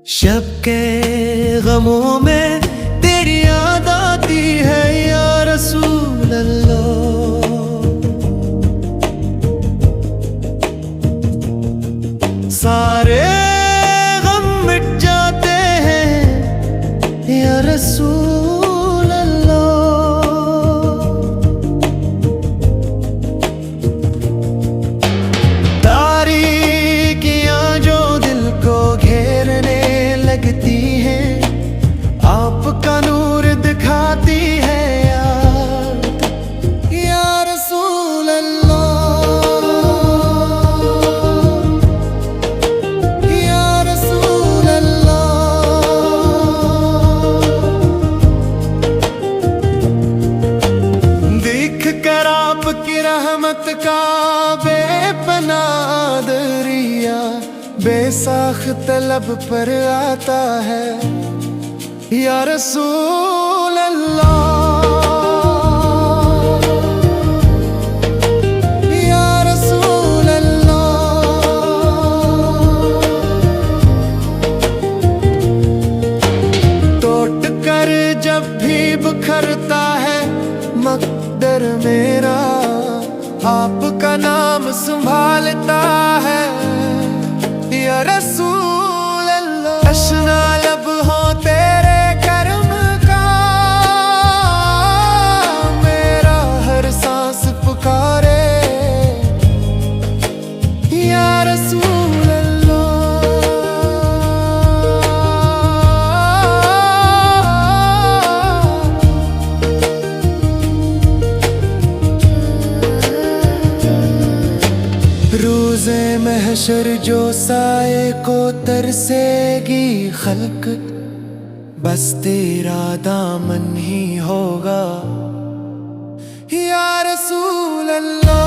शब के गमों में तेरी याद आती है या रसूल अल्लाह। सारे गम मिट जाते हैं या रसूल अल्लाह। तारीकियां जो दिल को घेरने लगती हैं, आपका नूर दिखाती है या रसूल अल्लाह। की रहमत का बेपनाह दरिया बेसाख्त लब पर आता है या रसूल अल्लाह। या रसूल अल्लाह। टूट कर जब भी बिखरता है मकदर मेरा, आपका नाम संभालता है या रसूल अल्लाह। तशना लब हो तेरे करम का, मेरा हर सांस पुकारे या रसूल अल्लाह। रोज़े महशर जो साए को तरसेगी खल्क, बस तेरा दामन ही होगा या रसूल अल्लाह।